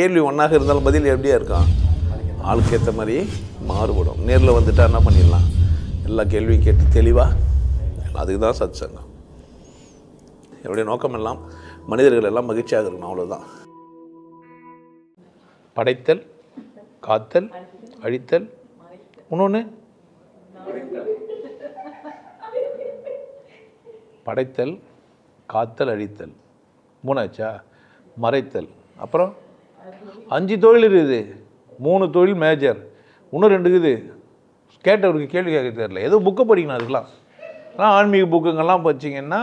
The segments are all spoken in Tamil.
கேள்வி ஒன்றாக இருந்தாலும் பதில் எப்படியா இருக்கான், ஆளுக்கு ஏற்ற மாதிரி மாறுபடும். நேரில் வந்துட்டால் என்ன பண்ணிடலாம், எல்லா கேள்வியும் கேட்டு தெளிவாக. அதுக்கு தான் சத் சங்கம். என்னுடைய நோக்கம் எல்லாம் மனிதர்கள் எல்லாம் மகிழ்ச்சியாக இருக்கணும், அவ்வளோதான். படைத்தல், காத்தல், அழித்தல், இன்னொன்று படைத்தல், காத்தல், அழித்தல், மூணாச்சா? மறைத்தல், அப்புறம் 5 தொழில் இருக்குது. 3 தொழில் மேஜர், இன்னும் 2 இருக்குது. கேட்டவருக்கு கேள்வி கேட்க தெரியல, ஏதோ புக்கை படிக்கணும் அதுக்கெலாம். ஆனால் ஆன்மீக புக்குங்கெல்லாம் படிச்சிங்கன்னா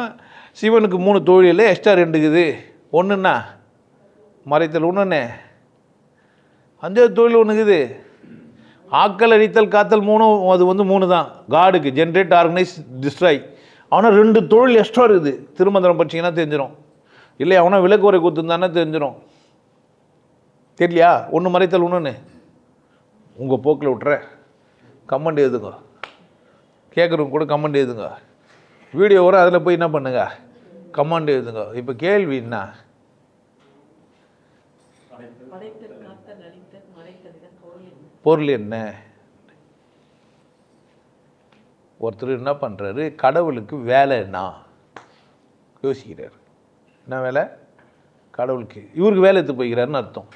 சிவனுக்கு 3 தொழில், எக்ஸ்ட்ரா 2 இருக்குது. ஒன்றுன்னா மறைத்தல், ஒன்றுன்னு 5வது தொழில் ஒன்று இருக்குது. ஆக்கல், அழித்தல், காத்தல் 3, அது 3 தான். காடுக்கு ஜென்ரேட், ஆர்கனைஸ், டிஸ்ட்ராய். அவனா 2 தொழில் எக்ஸ்ட்ரா இருக்குது. திருமந்திரம் படிச்சிங்கன்னா தெரிஞ்சிடும். இல்லை அவனா விளக்கு உரை கொடுத்துருந்தானே தெரிஞ்சிடும். தெரியலையா? ஒன்று மறைத்தல், ஒன்றுன்னு உங்கள் போக்கில் விட்டுற. கமெண்ட் எழுதுங்க, கேட்குறவங்க கூட கமெண்ட் எழுதுங்க. வீடியோ வர அதில் போய் என்ன பண்ணுங்க, கமெண்ட் எழுதுங்க. இப்போ கேள்வி என்ன, பொருள் என்ன? ஒருத்தர் என்ன பண்ணுறாரு, கடவுளுக்கு வேலை என்ன யோசிக்கிறார். என்ன வேலை கடவுளுக்கு? இவருக்கு வேலை எடுத்து போய்க்கிறாருன்னு அர்த்தம்.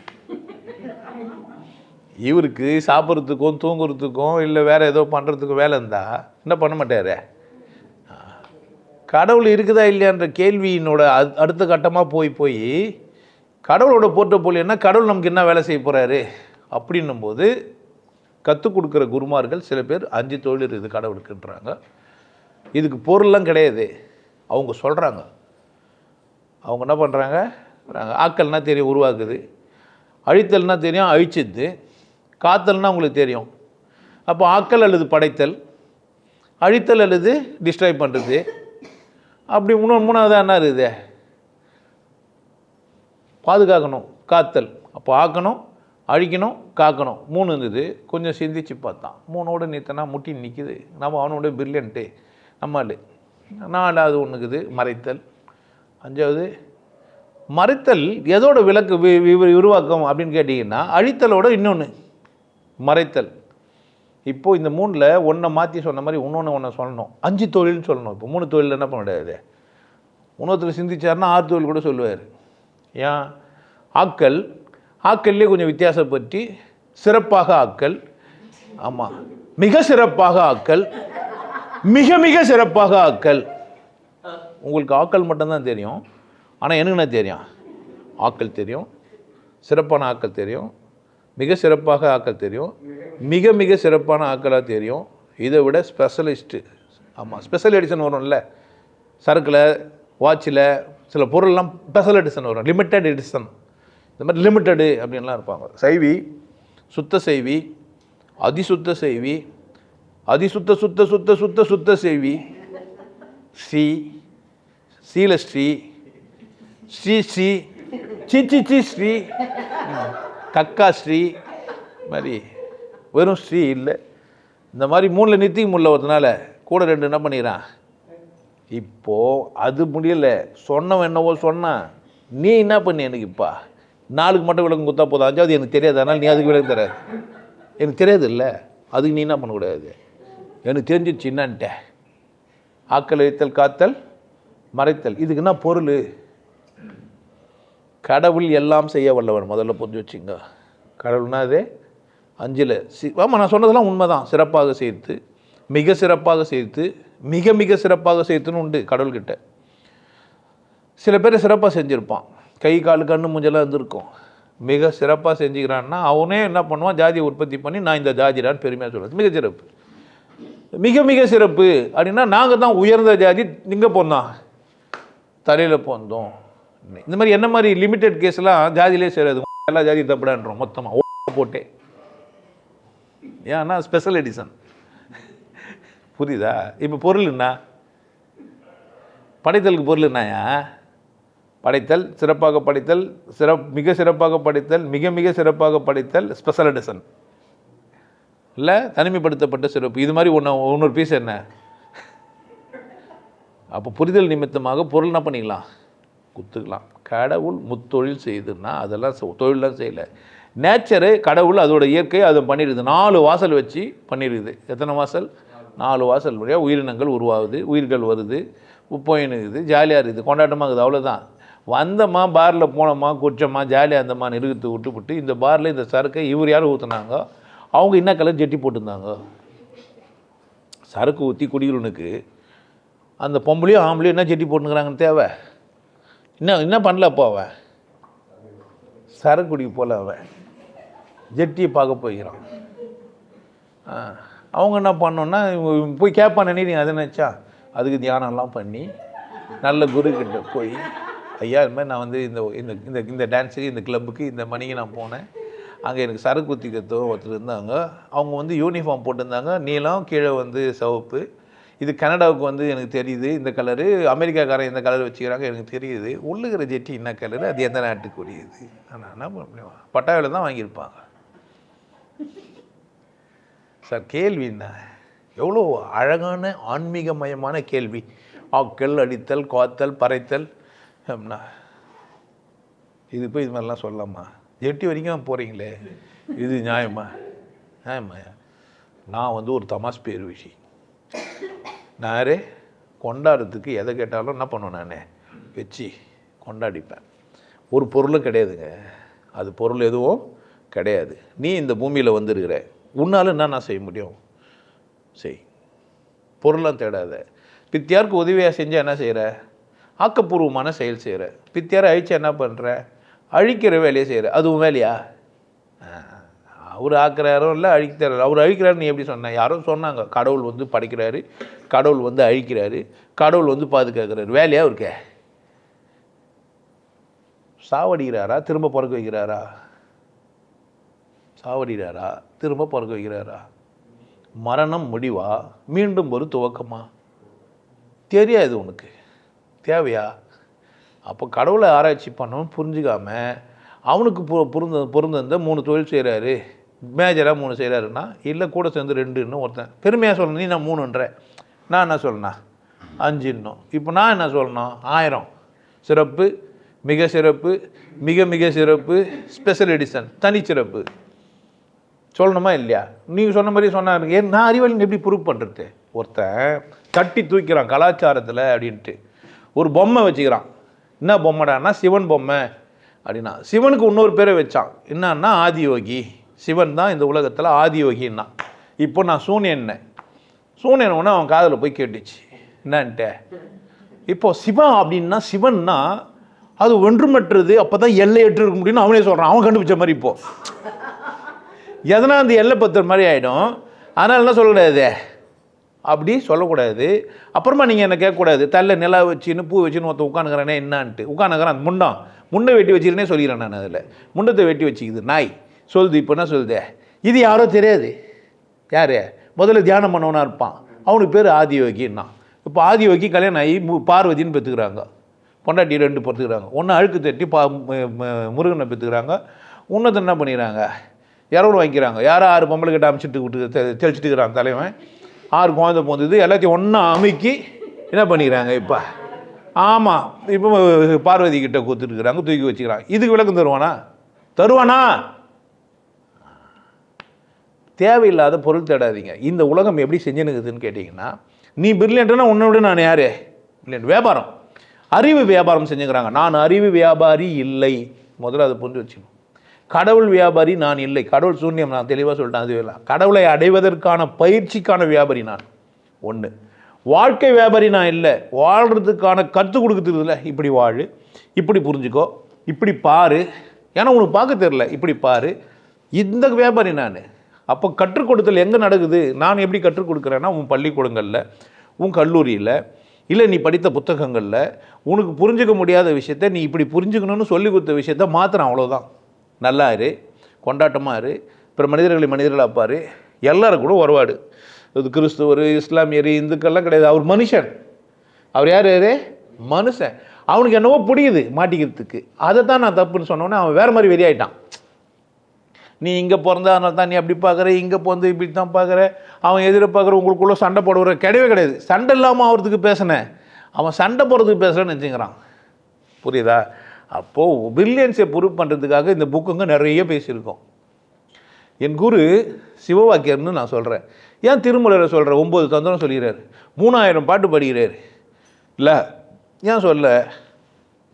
இவருக்கு சாப்பிட்றதுக்கும் தூங்குறதுக்கும் இல்லை வேறு ஏதோ பண்ணுறதுக்கும் வேலை இருந்தால் என்ன பண்ண மாட்டார். கடவுள் இருக்குதா இல்லையான்ற கேள்வியினோட அடுத்த கட்டமாக போய் கடவுளோட போர்ட்டபோலியோ என்ன, கடவுள் நமக்கு என்ன வேலை செய்ய போகிறாரு அப்படின்னும்போது கற்றுக் கொடுக்குற குருமார்கள் சில பேர் 5 தொழில் இருக்குது கடவுளுக்குன்றாங்க. இதுக்கு பொருள்லாம் கிடையாது, அவங்க சொல்கிறாங்க. அவங்க என்ன பண்ணுறாங்க, ஆக்கல்னா தெரியும் உருவாக்குது, அழித்தல்னா தெரியும் அழிச்சிது, காத்தல்னா உங்களுக்கு தெரியும். அப்போ ஆக்கல் அல்லது படைத்தல், அழித்தல் அல்லது டிஸ்ட்ராய் பண்ணுறது. அப்படி 3வது என்ன இருக்குது, பாதுகாக்கணும், காத்தல். அப்போ ஆக்கணும், அழிக்கணும், காக்கணும், 3 இருந்தது. கொஞ்சம் சிந்திச்சு பார்த்தான், 3ஓட நீத்தனா முட்டி நிற்கிது. நம்ம அவனோட பிரில்லியன்ட்டு நம்மளு. 4வது ஒன்றுக்குது மறைத்தல். 5வது மறைத்தல் எதோட விளக்கு உருவாக்கம் அப்படின்னு கேட்டிங்கன்னா அழித்தலோட இன்னொன்று மறைத்தல். இப்போது இந்த 3ல் ஒன்றை மாற்றி சொன்ன மாதிரி ஒன்று சொல்லணும். 5 தொழில்னு சொல்லணும். இப்போ 3 தொழில் என்ன பண்ண முடியாது. இன்னொருத்தர் சிந்திச்சாருன்னா 6 தொழில் கூட சொல்லுவார். ஏன் ஆக்கல், ஆக்கல்லே கொஞ்சம் வித்தியாசப்பட்டு சிறப்பாக ஆக்கல், ஆமாம் மிக சிறப்பாக ஆக்கல், மிக மிக சிறப்பாக ஆக்கல். உங்களுக்கு ஆக்கல் மட்டும்தான் தெரியும், ஆனால் எனக்கு என்ன தெரியும், ஆக்கல் தெரியும், சிறப்பான ஆக்கல் தெரியும், மிக சிறப்பாக ஆக்கல் தெரியும், மிக மிக சிறப்பான ஆக்கலாக தெரியும். இதை விட ஸ்பெஷலிஸ்ட்டு, ஆமாம் ஸ்பெஷல் எடிஷன் வரும்ல, சரக்கில் வாட்சில் சில பொருள்லாம் ஸ்பெஷல் எடிஷன் வரும், லிமிட்டட் எடிஷன். இந்த மாதிரி லிமிட்டடு அப்படின்லாம் இருப்பாங்க. சைவி, சுத்த செய்வி, அதிசுத்த செய்வி, அதிசுத்த சுத்த சுத்த சுத்த சுத்த செய்வி, ஸ்ரீ, சீலஸ்ரீ, ஸ்ரீ ஸ்ரீ, சி ஸ்ரீ, கக்கா ஸ்ரீ, மாதிரி வெறும் ஸ்ரீ இல்லை. இந்த மாதிரி 3ல் நிறுத்திக்க முடியல ஒருத்தனால, கூட 2 என்ன பண்ணிக்கிறான். இப்போது அது முடியலை, சொன்னவன் என்னவோ சொன்னான், நீ என்ன பண்ணி எனக்கு இப்போ 4க்கு மட்டும் விளக்கம் கொடுத்தா போதும், 5வது எனக்கு தெரியாது, அதனால் நீ அதுக்கு விளக்கம் தராது. எனக்கு தெரியாது இல்லை, அதுக்கு நீ என்ன பண்ணக்கூடாது. எனக்கு தெரிஞ்சிச்சு என்னான்ட்ட. ஆக்கல், அழித்தல், காத்தல், மறைத்தல், இதுக்கு என்ன பொருள். கடவுள் எல்லாம் செய்ய வல்லவன், முதல்ல புரிஞ்சு வச்சுங்க. கடவுள்னா அது 5ல் ஆமாம் நான் சொன்னதெல்லாம் உண்மை தான். சிறப்பாக சேர்த்து, மிக சிறப்பாக சேர்த்து, மிக மிக சிறப்பாக சேர்த்துன்னு உண்டு கடவுள்கிட்ட. சில பேர் சிறப்பாக செஞ்சுருப்பான், கை கால் கண்ணு மூஞ்செல்லாம் இருந்திருக்கும். மிக சிறப்பாக செஞ்சுக்கிறான்னா அவனே என்ன பண்ணுவான், ஜாதியை உற்பத்தி பண்ணி நான் இந்த ஜாதிடான்னு பெருமையாக சொல்லுவேன். மிக சிறப்பு, மிக மிக சிறப்பு அப்படின்னா நாங்கள் தான் உயர்ந்த ஜாதி, இங்கே போந்தோம் தலையில் போந்தோம். இந்த மாதிரி என்ன மாதிரி லிமிட்டட் கேஸ்லாம் ஜாதியிலே சேராது, எல்லா ஜாதி தப்புடான்றோம் மொத்தமாக போட்டே. ஏன்னா ஸ்பெஷல் எடிஷன், புரியுதா? இப்போ பொருள் என்ன, படைத்தலுக்கு பொருள் என்னயா, படைத்தல், சிறப்பாக படைத்தல், மிக சிறப்பாக படைத்தல், மிக மிக சிறப்பாக படைத்தல், ஸ்பெஷல் எடிஷன் இல்லை தனிமைப்படுத்தப்பட்ட சிறப்பு. இது மாதிரி இன்னொரு பீஸ் என்ன. அப்போ புரிதல் நிமித்தமாக பொருள் என்ன பண்ணிக்கலாம், குத்துக்கலாம். கடவுள் முத்தொழில் செய்யுதுன்னா அதெல்லாம் தொழிலாம் செய்யலை. நேச்சரு கடவுள் அதோட இயற்கை அதை பண்ணிடுது. 4 வாசல் வச்சு பண்ணிடுது. எத்தனை வாசல்? 4 வாசல் வழியாக உயிரினங்கள் உருவாகுது, உயிர்கள் வருது, போயினுக்குது, ஜாலியாக இருக்குது, கொண்டாட்டமாக இருக்குது. அவ்வளோதான். வந்தம்மா பாரில் போனோமா குச்சம்மா ஜாலியாக இருந்தம்மா நிறுத்து விட்டுவிட்டு இந்த பாரில் இந்த சரக்கை இவர் யார் ஊற்றுனாங்க? அவங்க என்ன கலர் ஜெட்டி போட்டிருந்தாங்க. சரக்கு ஊற்றி குடிக்கிறவனுக்கு அந்த பொம்பளையும் ஆம்பளையும் என்ன ஜெட்டி போட்டுக்கிறாங்கன்னு தேவை? என்ன பண்ணல அப்போ அவன்? சரக்கு குடிக்க போல அவன் ஜெட்டியை பார்க்க போய்க்கிறான். அவங்க என்ன பண்ணோன்னா போய் கேட்பான் நீங்கள் அதை நினச்சா அதுக்கு தியானம்லாம் பண்ணி நல்ல குருக்கிட்ட போய் ஐயா இது மாதிரி நான் வந்து இந்த இந்த டான்ஸுக்கு இந்த கிளப்புக்கு இந்த மணிக்கு நான் போனேன். அங்கே எனக்கு சரக்கு ஊற்றி ஒருத்தர் இருந்தாங்க. அவங்க வந்து யூனிஃபார்ம் போட்டிருந்தாங்க, நீளம், கீழே வந்து சிவப்பு. இது கனடாவுக்கு வந்து எனக்கு தெரியுது இந்த கலரு, அமெரிக்காக்காரன் இந்த கலர் வச்சுக்கிறாங்க எனக்கு தெரியுது. உள்ளுக்கிற ஜெட்டி என்ன கலரு, அது எந்த நாட்டுக்கு உரியது? ஆனால் என்ன பண்ண முடியும்? பட்டாவில் தான் வாங்கியிருப்பாங்க சார். கேள்வி என்ன? எவ்வளோ அழகான ஆன்மீகமயமான கேள்வி. ஆக்கல், அடித்தல், காத்தல், பறைத்தல். இது போய் இது மாதிரிலாம் சொல்லலாமா? ஜெட்டி வரைக்கும் போகிறீங்களே, இது நியாயமா? நியாயமா? நான் வந்து ஒரு தமாஸ் பேர் விஷயம். நான் கொண்டாடுறதுக்கு எதை கேட்டாலும் என்ன பண்ணுவேன், நான் வச்சு கொண்டாடிப்பேன். ஒரு பொருளும் கிடையாதுங்க, அது பொருள் எதுவும் கிடையாது. நீ இந்த பூமியில் வந்துருக்கிற, உன்னால் என்ன நான் செய்ய முடியும்? செய். பொருளாக தேடாத. பித்தியாருக்கு உதவியாக செஞ்சால் என்ன செய்கிற? ஆக்கப்பூர்வமான செயல் செய்கிற. பித்தியாரை அழிச்சா என்ன பண்ணுற? அழிக்கிற வேலையை செய்கிற. அதுவும் வேலையா? அவர் ஆக்குறாரும் இல்லை, அழிக்கிறாரு. அவர் அழிக்கிறாரு நீ எப்படி சொன்ன? யாரும் சொன்னாங்க. கடவுள் வந்து படைக்கிறாரு, கடவுள் வந்து அழிக்கிறாரு, கடவுள் வந்து பாதுகாக்கிறாரு. வேலையாக இருக்க? சாவடிக்கிறாரா திரும்ப பிறக்க வைக்கிறாரா? சாவடிக்கிறாரா திரும்ப பிறக்க வைக்கிறாரா? மரணம் முடிவா மீண்டும் ஒரு துவக்கமா? தெரியாது உனக்கு. தேவையா? அப்போ கடவுளை ஆராய்ச்சி பண்ணணும் புரிஞ்சுக்காம அவனுக்கு பொருந்த 3 தொழில் செய்கிறாரு, மேஜராக 3 செய்கிறாருன்னா இல்லை கூட சேர்ந்து 2ன்னு ஒருத்தன் பெருமையாக சொல்லணும். நீ நான் 3ன்ற, நான் என்ன சொல்லணும் 5. இப்போ நான் என்ன சொல்லணும்? 1000 சிறப்பு, மிக சிறப்பு, மிக மிக சிறப்பு, ஸ்பெஷல் எடிஷன், தனிச்சிறப்பு சொல்லணுமா இல்லையா? நீங்கள் சொன்ன மாதிரி சொன்னாங்க. ஏன் நான் அறிவாளின்னு எப்படி ப்ரூவ் பண்ணுறது? ஒருத்தன் தட்டி தூக்கிறான் கலாச்சாரத்தில் அப்படின்ட்டு. ஒரு பொம்மை வச்சுக்கிறான். என்ன பொம்மைடான்னா சிவன் பொம்மை அப்படின்னா. சிவனுக்கு இன்னொரு பேரை வச்சான். என்னன்னா ஆதியோகி. சிவன் தான் இந்த உலகத்தில் ஆதியோகின்னா. இப்போ நான் சூனியன் ஒன்று அவன் காதில் போய் கேட்டுச்சு. என்னன்ட்டு இப்போ சிவன் அப்படின்னா சிவன்னா அது ஒன்றுமற்றது, அப்போ தான் எல்லையற்று இருக்க முடியும்னு அவனே சொல்கிறான். அவன் கண்டுபிடிச்ச மாதிரி இப்போ எதனா அந்த எல்லை பத்திர மாதிரி ஆகிடும். அதனால் என்ன சொல்லக்கூடாது, அப்படி சொல்லக்கூடாது. அப்புறமா நீங்கள் என்ன கேட்கக்கூடாது. தள்ள நிலா வச்சுன்னு பூ வச்சுன்னு ஒருத்தன் உட்காந்துக்கிறேனே என்னான்ட்டு. உட்காந்துக்கிறேன் அந்த முண்டை வெட்டி வச்சுக்கிறேனே சொல்லிடுறேன் நான். அதில் முண்டத்தை வெட்டி வச்சுக்குது நாய் சொல்லுது. இப்போ என்ன சொல்லுது? இது யாரோ தெரியாது. யார்? முதல்ல தியானம் பண்ணவனாக இருப்பான், அவனுக்கு பேர் ஆதியோகின்னா. இப்போ ஆதியோகி கல்யாணம் ஆகி பார்வதின்னு பெற்றுக்கிறாங்க. பொண்டாட்டி 2 பெற்றுக்கிறாங்க. ஒன்று அழுக்கு தட்டி முருகனை பெற்றுக்கிறாங்க. இன்னொருத்த என்ன பண்ணிக்கிறாங்க? இரவு வாங்கிக்கிறாங்க. யாரோ 6 பொம்பளை கிட்ட அமைச்சிட்டு விட்டு தெளிச்சிட்டு இருக்கிறான் தலைவன். 6 குழந்தை போந்தது. எல்லாத்தையும் ஒன்றா அமுக்கி என்ன பண்ணிக்கிறாங்க இப்போ? ஆமாம், இப்போ பார்வதி கிட்ட கொடுத்துட்டுருக்குறாங்க, தூக்கி வச்சுக்கிறாங்க. இதுக்கு விளக்கம் தருவானா? தேவையில்லாத பொருள் தேடாதீங்க. இந்த உலகம் எப்படி செஞ்சுனுக்குதுன்னு கேட்டிங்கன்னா, நீ பிரில்லியன்ட்னா உன்னை விட நான் யார்? பிரில்லியன்ட். வியாபாரம், அறிவு வியாபாரம் செஞ்சுக்கிறாங்க. நான் அறிவு வியாபாரி இல்லை. முதல்ல அதை புரிஞ்சு வச்சுக்கணும். கடவுள் வியாபாரி நான் இல்லை. கடவுள் சூன்யம், நான் தெளிவாக சொல்லிட்டேன். அது இல்லை. கடவுளை அடைவதற்கான பயிற்சிக்கான வியாபாரி நான். 1. வாழ்க்கை வியாபாரி நான் இல்லை. வாழ்கிறதுக்கான கற்றுக் கொடுக்குறது இல்லை. இப்படி வாழு, இப்படி புரிஞ்சுக்கோ, இப்படி பாரு, ஏன்னா உனக்கு பார்க்க தெரில, இப்படி பாரு. இந்த வியாபாரி நான். அப்போ கற்றுக் கொடுத்தல் எங்கே நடக்குது? நான் எப்படி கற்றுக் கொடுக்குறேன்னா, உன் பள்ளிக்கூடங்களில், உன் கல்லூரியில், இல்லை நீ படித்த புத்தகங்களில் உனக்கு புரிஞ்சிக்க முடியாத விஷயத்த நீ இப்படி புரிஞ்சுக்கணும்னு சொல்லி கொடுத்த விஷயத்த மாத்திரம். அவ்வளோதான். நல்லா இரு, கொண்டாட்டமாக இரு, அப்புறம் மனிதர்களாக பாரு. எல்லோரும் கூட வருவாடு. இது கிறிஸ்துவர், இஸ்லாமியர், இந்துக்கள்லாம் கிடையாது. அவர் மனுஷன். அவர் யார்? மனுஷன். அவனுக்கு என்னவோ பிடிக்குது மாட்டிக்கிறதுக்கு. அதை தான் நான் தப்புன்னு சொன்னோன்னே அவன் வேறு மாதிரி வெறியாயிட்டான். நீ இங்கே பிறந்த அதனால தான் நீ அப்படி பார்க்குற, இங்கே பிறந்து இப்படி தான் பார்க்குற, அவன் எதிர பார்க்குற, உங்களுக்குள்ளே சண்டை போடுற கிடையவே கிடையாது. சண்டை இல்லாமல் அவருக்கு பேசினேன். அவன் சண்டை போடுறதுக்கு பேசுகிறேன்னு நினச்சிக்கிறான். புரியுதா? அப்போது பிரில்லியன்ஸை ப்ரூவ் பண்ணுறதுக்காக இந்த புக்குங்க நிறைய பேசியிருக்கோம். என் குரு சிவவாக்கியர்னு நான் சொல்கிறேன். ஏன் திருமலையில் சொல்கிறேன்? 9 தந்திரம் சொல்லிடுறாரு, 3000 பாட்டு படிக்கிறார். இல்லை ஏன் சொல்ல?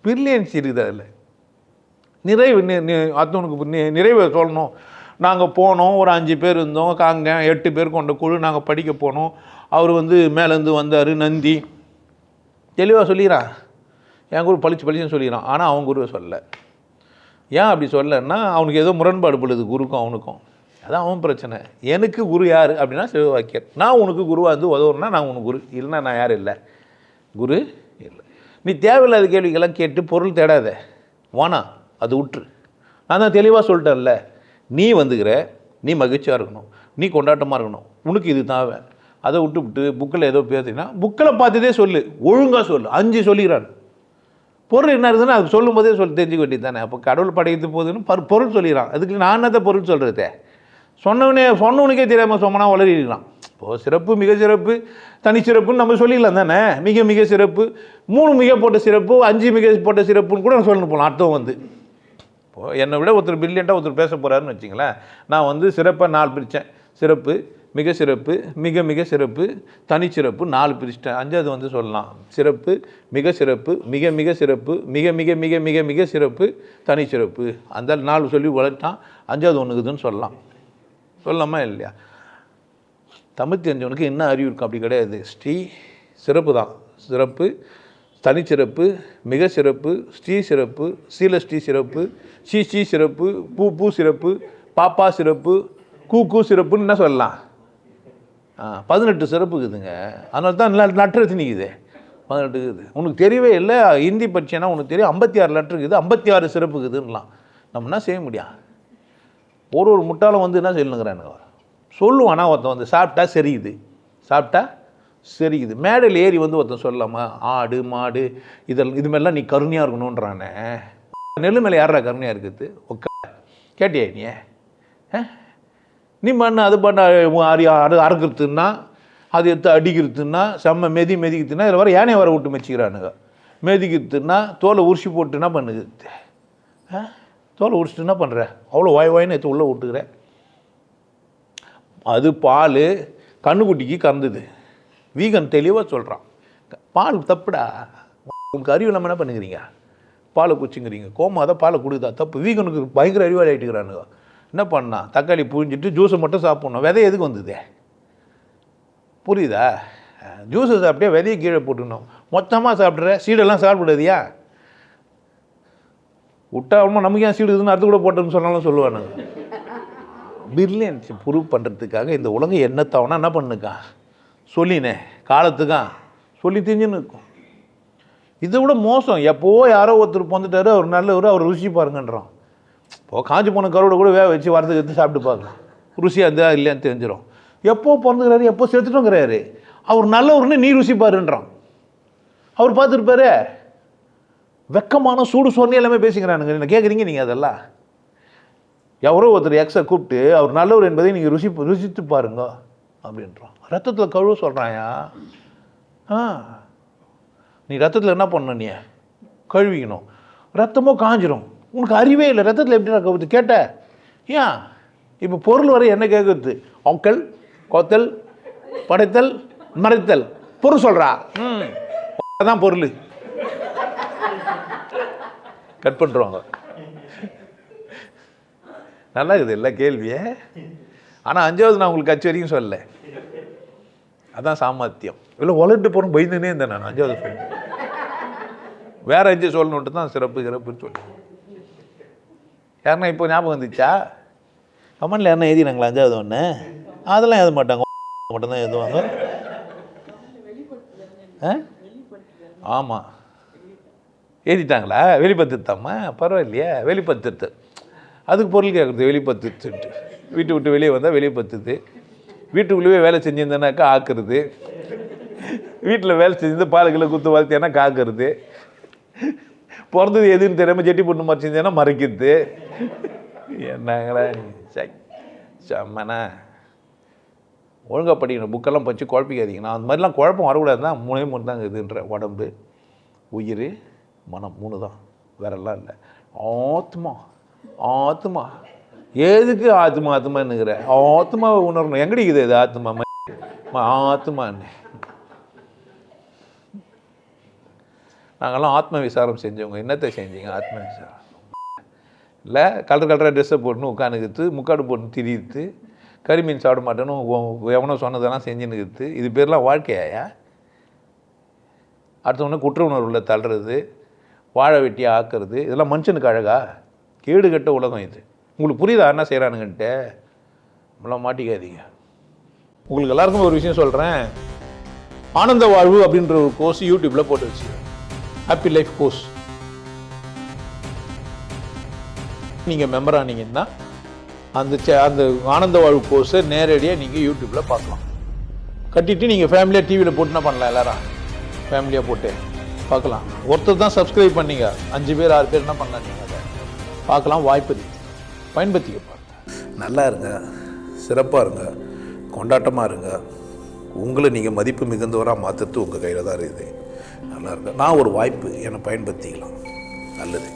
பிரில்லியன்ஸ் இருக்குது அதில். நிறைவு அத்தனுக்கு நிறைவை சொல்லணும். நாங்கள் போனோம், ஒரு 5 பேர் இருந்தோம், 8 பேர் கொண்ட குழு, நாங்கள் படிக்க போனோம். அவர் மேலேருந்து வந்தார், நந்தி தெளிவாக சொல்லிடுறான். என் குரு பளிச்சுன்னு சொல்லிடுறான். ஆனால் அவன் குருவை சொல்லலை. ஏன் அப்படி சொல்லன்னா, அவனுக்கு ஏதோ முரண்பாடு படுது குருக்கும் அவனுக்கும். அதான் அவன் பிரச்சனை. எனக்கு குரு யார் அப்படின்னா சிவவாக்கியர். நான் உனக்கு குருவாக இருந்து உதவுறேன்னா நான் உனக்கு குரு, இல்லைன்னா நான் யாரும் இல்லை, குரு இல்லை. நீ தேவையில்லாத கேள்விக்கெல்லாம் கேட்டு பொருள் தேடாத, வானா அது விட்டுரு. நான் தான் தெளிவாக சொல்லிட்டேன்ல, நீ வந்துக்கிற, நீ மகிழ்ச்சியாக இருக்கணும், நீ கொண்டாட்டமாக இருக்கணும், உனக்கு இது தேவை. அதை விட்டு புக்கில் ஏதோ பேசுனா புக்கில் பார்த்ததே சொல்லு, ஒழுங்காக சொல்லு. 5 சொல்லிக்கிறான். பொருள் என்ன இருக்குதுன்னு அது சொல்லும் போதே தெரிஞ்சுக்க வேண்டியது தானே. அப்போ கடவுள் படைக்கிறது போகுதுன்னு பொருள் சொல்லிடுறான். அதுக்கு நான் என்னத்தை பொருள் சொல்கிறதே? சொன்னவனுக்கே தெரியாமல் சொன்னா வளரிடலாம். இப்போது சிறப்பு, மிக சிறப்பு, தனிச்சிறப்புன்னு நம்ம சொல்லிடலாம் தானே. மிக மிக சிறப்பு, 3 மிக போட்ட சிறப்பு, 5 மிக போட்ட சிறப்புன்னு கூட சொல்லணும் போகலாம். அர்த்தம் இப்போது என்னை விட ஒருத்தர் பிரில்லியண்ட்டாக ஒருத்தர் பேச போகிறாருன்னு வச்சிங்களேன். நான் சிறப்பாக 4 பிரித்தேன். சிறப்பு, மிக சிறப்பு, மிக மிக சிறப்பு, தனிச்சிறப்பு 4 பிரிச்சிட்டேன். 5வது சொல்லலாம் சிறப்பு, மிக சிறப்பு, மிக மிக சிறப்பு, மிக மிக மிக மிக மிக சிறப்பு, தனிச்சிறப்பு. அந்த 4 சொல்லி வளர்த்தான். 5வது ஒன்றுக்குதுன்னு சொல்லலாமா இல்லையா? தமிழ் தெரிஞ்சவனுக்கு என்ன அறிவு இருக்கும்? அப்படி கிடையாது. சிறப்பு தான். சிறப்பு, தனிச்சிறப்பு, மிக சிறப்பு, சிறப்பு, ஸ்ரீ சிறப்பு, ஸ்ரீ சிறப்பு, பூ சிறப்பு, பாப்பா சிறப்பு, கூ சிறப்புன்னு என்ன சொல்லலாம்? 18 சிறப்பு இருக்குதுங்க. அதனால தான் லெட்டர் திணிக்குது. 18 இருக்குது. உனக்கு தெரியவே இல்லை. ஹிந்தி பட்சம்னா உனக்கு தெரியும், 56 லெட்டர் இருக்குது, 56 சிறப்பு இருக்குதுன்னலாம். நம்ம என்ன செய்ய முடியும்? ஒரு முட்டாளம் என்ன சொல்லணுங்கிறானுங்க சொல்லுவானா? ஒருத்தன் சாப்பிட்டா சரிக்குது. மேடையில் ஏறி ஒருத்தன் சொல்லலாமா? ஆடு மாடு இது மாதிரிலாம் நீ கருணையாக இருக்கணுன்றானே. நெல்லு மேலே யாரா கருணையாக இருக்குது? கேட்டியா நீ பண்ண அது பண்ண அறுக்கிறதுன்னா, அது எடுத்து அடிக்கிறதுன்னா, செம்ம மெதிக்கிறதுன்னா, இதில் வர யானையை வர விட்டு மெச்சிக்கிறானுங்க. மெதிக்கிறதுன்னா தோலை உரிச்சு போட்டு என்ன பண்ணுது? தோலை உரிச்சிட்டு என்ன பண்ணுற? அவ்வளோ வாயின்னு எடுத்து உள்ளே விட்டுக்கிற. அது பால் கண்ணுக்குட்டிக்கு கறந்துது. வீகன் தெளிவாக சொல்கிறான், பால் தப்புடா. உங்களுக்கு அறிவு இல்லாமல் என்ன பண்ணுங்கிறீங்க? பாலை குச்சிங்கிறீங்க. கோமா தான் பாலை கொடுக்குதா? தப்பு. வீகனுக்கு பயங்கர அறிவாளி ஆகிட்டுக்கிறானுங்க. என்ன பண்ணா? தக்காளி புழிஞ்சிட்டு ஜூஸை மட்டும் சாப்பிட்ணும். விதை எதுக்கு வந்தது? புரியுதா? ஜூஸை சாப்பிட்டே விதையை கீழே போட்டுக்கணும். மொத்தமாக சாப்பிட்ற, சீடெல்லாம் சாப்பிடாதியா? விட்டாலும் நமக்கு ஏன் சீடு இதுன்னு அறுத்து கூட போட்டோன்னு சொன்னாலும் சொல்லுவானுங்க. பிரில்லியன்ஸ் ப்ரூவ் பண்ணுறதுக்காக இந்த உலகம் என்னத்தவனா என்ன பண்ணுக்கான் சொல்லினேன் காலத்துக்கான் சொல்லி தெரிஞ்சுன்னு இருக்கும். இதை விட மோசம், எப்போ யாரோ ஒருத்தர் வந்துட்டாரு, அவர் நல்லவர், அவர் ருசி பாருங்கன்றான். இப்போ காஞ்சி போன கருவோட கூட வேக வச்சு வரதுக்கு எடுத்து சாப்பிட்டு பார்க்கலாம், ருசியாக இருந்தால் இல்லையான்னு தெரிஞ்சிடும். எப்போ பிறந்துக்கிறாரு, எப்போ செத்துட்டோங்கிறாரு, அவர் நல்லவர்னு நீ ருசி பாருன்றான். அவர் பார்த்துருப்பாரு. வெக்கமான சூடு சொன்னே எல்லாமே பேசிக்கிறானுங்க. என்ன கேட்குறீங்க நீங்கள்? அதெல்லாம் எவரோ ஒருத்தர் எக்ஸை கூப்பிட்டு அவர் நல்லவர் என்பதை நீங்கள் ருசித்து பாருங்க அப்படின்றான். ரத்தத்தில் கழுவ சொல்கிறாயா? நீ ரத்தத்தில் என்ன பண்ண? நீ கழுவிக்கணும். ரத்தமோ காஞ்சிரும். உனக்கு அறிவே இல்லை, ரத்தத்தில் எப்படி கவுத்து கேட்ட? ஏன் இப்போ பொருள் வரை என்ன கேட்குறது? ஒக்கல், கொத்தல், படைத்தல், மறைத்தல், பொருள் சொல்கிறா. அதான் பொருள். கட் பண்ணுறவங்க நல்லா இருக்குது இல்லை கேள்வியே. ஆனால் 5வது நான் உங்களுக்கு கட்சி வரைக்கும் சொல்லலை. அதான் சாமர்த்தியம். இல்லை வளர்ட்டு போகணும் பயந்துனே இருந்தேன் நான். 5வது சொல்லி வேற 5 சொல்லணுன்ட்டு தான் சிறப்புன்னு சொல்லி. யாருன்னா இப்போ ஞாபகம் வந்துச்சா? கமெண்டில் யாருன்னா எழுதினாங்களா 5வது ஒன்று? அதெல்லாம் எழுத மாட்டாங்க, மட்டும்தான் எழுதுவாங்க. ஆமாம் எழுதிட்டாங்களா? வெளிப்படுத்தாமா? பரவாயில்லையே. வெளிப்படுத்து அதுக்கு பொருள் கேட்குறது. வெளிப்படுத்துட்டு வீட்டு விட்டு வெளியே வந்தால் வெளிப்படுத்துது. வீட்டுக்குள்ளேயே வேலை செஞ்சிருந்தேனாக்கா ஆக்குறது. வீட்டில் வேலை செஞ்சு பாலுக்களை குத்து வளர்த்தேன்னா காக்கிறது. பிறந்தது எதுன்னு தெரியாமல் ஜெட்டி பொண்ணு மாதிரி செஞ்சேன்னா மறைக்கிறது. என்னங்களா செம்மண்ணா. ஒழுங்காக படிக்கணும். புக்கெல்லாம் படித்து குழப்பிக்காதீங்க. நான் அந்த மாதிரிலாம் குழப்பம் வரக்கூடாது தான். 3 தாங்க இதுன்ற உடம்பு, உயிர், மனம் 3 தான், வேறெல்லாம் இல்லை. ஆத்மா ஆத்மா எதுக்கு ஆத்மான்னுங்கிற? ஆத்மாவை உணரணும். எங்கடிக்குது இது ஆத்மா? ஆத்மான்னு நாங்கள்லாம் ஆத்ம விசாரம் செஞ்சவங்க. என்னத்தை செஞ்சீங்க ஆத்ம விசாரம்? இல்லை கலர் ட்ரெஸ்ஸை போட்டுன்னு உட்காந்துக்கிட்டு முக்காடு போட்டு திரித்து கறிமீன் சாப்பிட மாட்டேன்னு எவனோ சொன்னதெல்லாம் செஞ்சுன்னுக்குது. இது பேர்லாம் வாழ்க்கையா? அடுத்தவொன்னே குற்ற உணர்வுல தள்ளுறது, வாழை வெட்டியாக ஆக்குறது, இதெல்லாம் மனுஷனுக்கு அழகா? கேடு கட்ட உலகம் இது. உங்களுக்கு புரியுதா என்ன செய்கிறானுங்கன்ட்டு? நம்மளாம் மாட்டிக்காதீங்க. உங்களுக்கு எல்லாருக்கும் ஒரு விஷயம் சொல்கிறேன். ஆனந்த வாழ்வு அப்படின்ற ஒரு கோர்ஸ் யூடியூப்பில் போட்டு வச்சு, ஹாப்பி லைஃப் கோர்ஸ். நீங்கள் மெம்பர் ஆனீங்கன்னா அந்த ஆனந்த வாழ்வு கோர்ஸை நேரடியாக நீங்கள் யூடியூப்பில் பார்க்கலாம். கட்டிட்டு நீங்கள் ஃபேமிலியாக டிவியில் போட்டுனா பண்ணலாம். எல்லாரும் ஃபேமிலியாக போட்டு பார்க்கலாம். ஒருத்தர் தான் சப்ஸ்கிரைப் பண்ணீங்க, 5 பேர் 6 பேர் என்ன பண்ணலாம்? நீங்கள் அதை பார்க்கலாம். வாய்ப்பு பயன்படுத்திக்க பாருங்க. நல்லா இருங்க, சிறப்பாக இருங்க, கொண்டாட்டமாக இருங்க. உங்களை நீங்கள் மதிப்பு மிகுந்தவராக மாற்றுறது உங்கள் கையில் தான் இருக்குது. நல்லா இருங்க. நான் ஒரு வாய்ப்பு என்னை பயன்படுத்திக்கலாம். நல்லது.